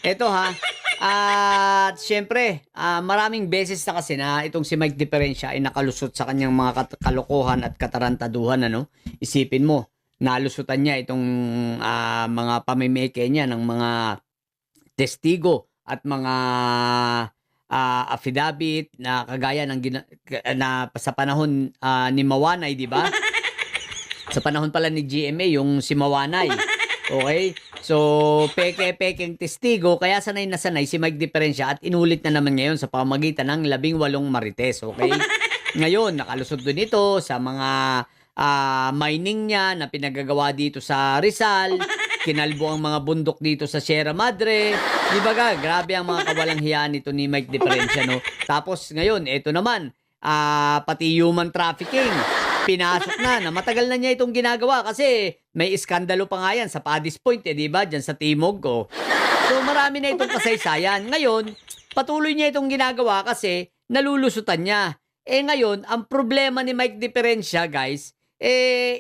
Eto ha, at siyempre, maraming beses na kasi na itong si Mike Diferensya ay nakalusot sa kanyang mga kalokohan at katarantaduhan, ano? Isipin mo, nalusutan niya itong mga pamimeke niya ng mga testigo at mga affidavit na kagaya ng na sa panahon ni Mawanay, di ba? Sa panahon pala ni GMA, yung si Mawanay. Okay? So, peke-pekeng testigo, kaya sanay na sanay si Mike Diferensya at inulit na naman ngayon sa pamamagitan ng 18 marites. Okay? Ngayon, nakalusot doon ito sa mga mining niya na pinagagawa dito sa Rizal, kinalbo ang mga bundok dito sa Sierra Madre. Di ba ga? Grabe ang mga kawalang hiya nito ni Mike Diferensya, no? Tapos ngayon, ito naman, pati human trafficking pinasok na matagal na niya itong ginagawa kasi may iskandalo pa nga yan sa Paddy's Point, di ba? Diyan sa Timog, oh. So marami na itong kasaysayan. Ngayon, patuloy niya itong ginagawa kasi nalulusutan niya. Ngayon, ang problema ni Mike Diferensya, guys,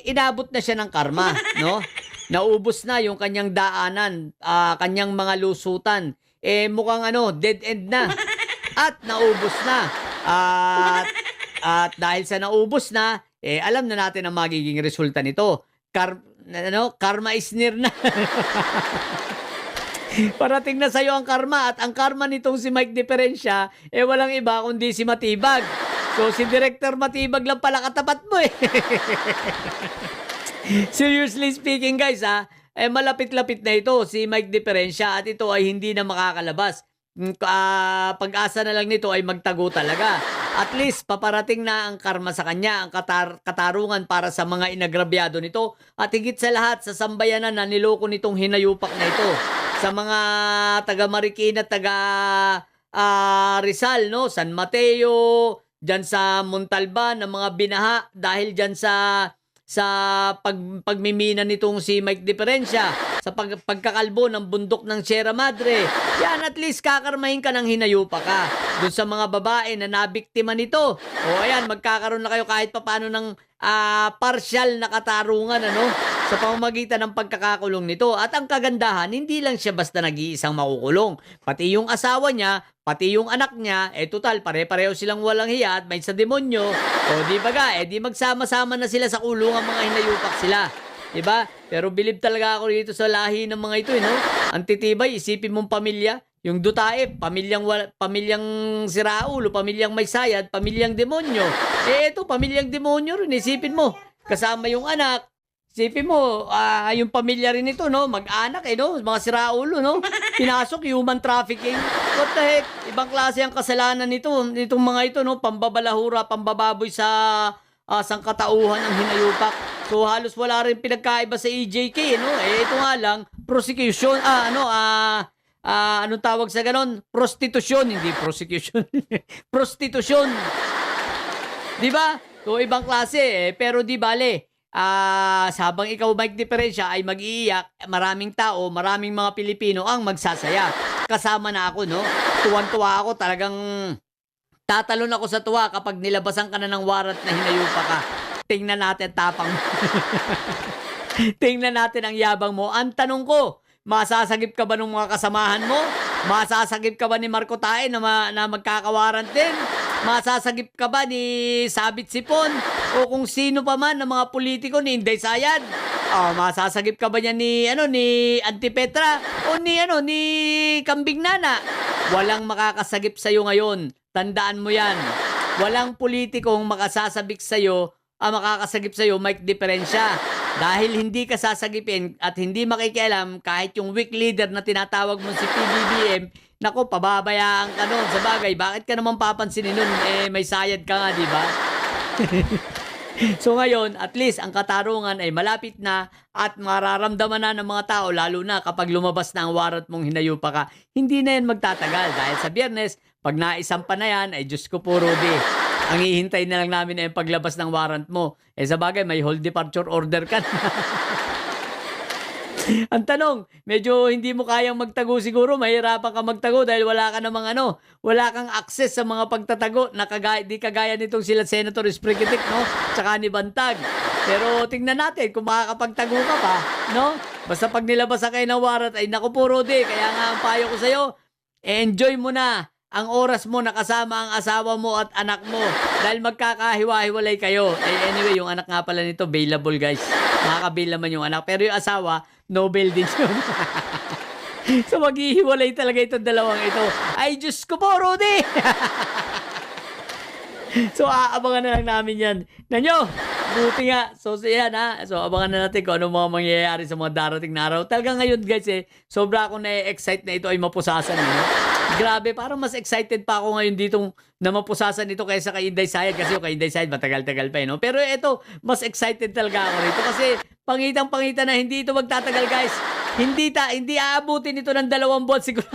inabot na siya ng karma, no? Naubos na yung kanyang daanan, kanyang mga lusutan. Mukhang dead end na. At naubos na. At dahil sa naubos na, alam na natin ang magiging resulta nito. Karma is near na. Parating na sa'yo ang karma at ang karma nitong si Mike Diferensya, walang iba kundi si Matibag. So si Director Matibag lang pala katapat mo eh. Seriously speaking guys malapit-lapit na ito si Mike Diferensya at ito ay hindi na makakalabas. Pag-asa na lang nito ay magtago talaga. At least paparating na ang karma sa kanya, ang katarungan para sa mga inagrabyado nito at higit sa lahat sa sambayanan na niloko nitong hinayupak na ito. Sa mga taga Marikina, taga Rizal, no? San Mateo, dyan sa Montalban, ng mga binaha dahil dyan sa pagmimina nitong si Mike Diferensya, sa pagkakalbo ng bundok ng Sierra Madre. Yan, at least kakarmahin ka ng hinayupa ka. Doon sa mga babae na nabiktima nito. O ayan, magkakaroon na kayo kahit papano ng partial na katarungan, sa pamamagitan ng pagkakakulong nito. At ang kagandahan, hindi lang siya basta nag-iisang makukulong. Pati yung asawa niya, pati yung anak niya, total, pare-pareho silang walang hiya at may sa demonyo. O di ba ga, di magsama-sama na sila sa kulungan, mga hinayupak sila. Diba? Pero bilib talaga ako dito sa lahi ng mga ito, no? Ang titibay, isipin mong pamilya, yung Dutae, pamilyang siraulo, pamilyang may sayad, pamilyang demonyo. Ito, pamilyang demonyo rin, isipin mo. Kasama yung anak, isipin mo, yung pamilya rin ito, no? Mag-anak, no? Mga siraulo, no? Pinasok, human trafficking. What the heck? Ibang klase ang kasalanan nito. Itong mga ito, no? Pambabalahura, pambababoy sa sangkatauhan ng hinayupak. So halos wala rin pinagkaiba sa EJK, no? Ito nga lang, prosecution, anong tawag sa ganon? Prostitution, hindi prosecution. Prostitution. Di ba? So ibang klase, pero di bale. Habang ikaw Mike Diferensya ay mag-iiyak, maraming tao, maraming mga Pilipino ang magsasaya. Kasama na ako, no? Tuwan-tuwa ako, talagang tatalon ako sa tuwa kapag nilabasan ka na ng warrant na hinayupa ka. Tingnan natin tapang mo. Tingnan natin ang yabang mo. Ang tanong ko, masasagip ka ba ng mga kasamahan mo? Masasagip ka ba ni Marco Tae na magkakawarant din? Masasagip ka ba ni Sabit Sipon? O kung sino pa man ng mga politiko ni Inday Sayad? Masasagip ka ba niya ni Antipetra? O ni Kambing Nana? Walang makakasagip sa'yo ngayon. Tandaan mo yan. Walang politikong makakasagip sa'yo, Mike Diferensya. Dahil hindi ka sasagipin at hindi makikialam kahit yung weak leader na tinatawag mo si PBBM, nako, pababayaan ka nun. Sa bagay, bakit ka naman papansinin nun? May sayad ka nga, di ba? So ngayon, at least ang katarungan ay malapit na at mararamdaman na ng mga tao, lalo na kapag lumabas na ang warrant mong hinayupa ka. Hindi na yan magtatagal dahil sa Biyernes, pag naisampa na yan, ay Diyos ko po, Rudy. Ang hihintay na lang namin ay paglabas ng warrant mo. Sa bagay, may hold departure order ka. Ang tanong, medyo hindi mo kayang magtago siguro, mahirapan ka magtago dahil wala ka namang wala kang access sa mga pagtatago na di kagaya nitong sila Senator Esprigitic, no? Tsaka ni Bantag. Pero tingnan natin kung makakapagtago ka pa, no? Basta pag nilabasan kayo ng warrant, ay naku po, Rudy, kaya nga ang payo ko sa'yo, enjoy mo na ang oras mo na kasama ang asawa mo at anak mo dahil magkakahiwa-hiwalay kayo. Eh, anyway, yung anak nga pala nito, bailable guys. Makakabail naman yung anak. Pero yung asawa, no bail din yun. So maghihiwalay talaga itong dalawang ito. Ay, Diyos ko po, Rudy! So, aabangan na lang namin yan. Nanyo, buti nga. So, yan ha. So, abangan na natin kung ano mga mangyayari sa mga darating na araw. Talaga ngayon, guys, sobra akong na-excite na ito ay mapusasan. Grabe, parang mas excited pa ako ngayon dito na mapusasan ito kaysa kay Inday Sayad. Kasi yung kay Inday Sayad, matagal-tagal pa, no? Pero ito, mas excited talaga ako rito. Kasi, pangitang-pangita na hindi ito magtatagal, guys. Hindi aabutin ito ng 2 buwan siguro.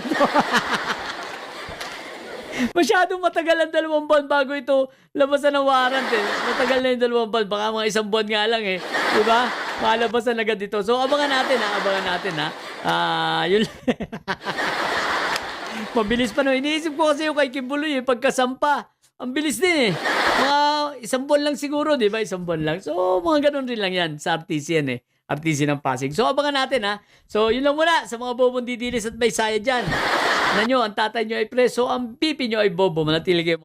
Masyadong matagal ang 2 buwan bago ito labasan ng warrant Matagal na yung 2 buwan. Baka mga 1 buwan nga lang Diba? Malabasan agad dito. So, abangan natin ha. Yun. Mabilis pa no. Iniisip ko kasi yung kay Kibuloy pagkasampa. Ang bilis din Mga 1 buwan lang siguro, di ba? 1 buwan lang. So, mga ganun rin lang yan sa RTC yan RTC ng Pasig. So, abangan natin ha. So, yun lang muna sa mga bobong didilis at may saya dyan. Na nyo, ang tatay nyo ay preso, ang pipi nyo ay bobo. Manatili kayo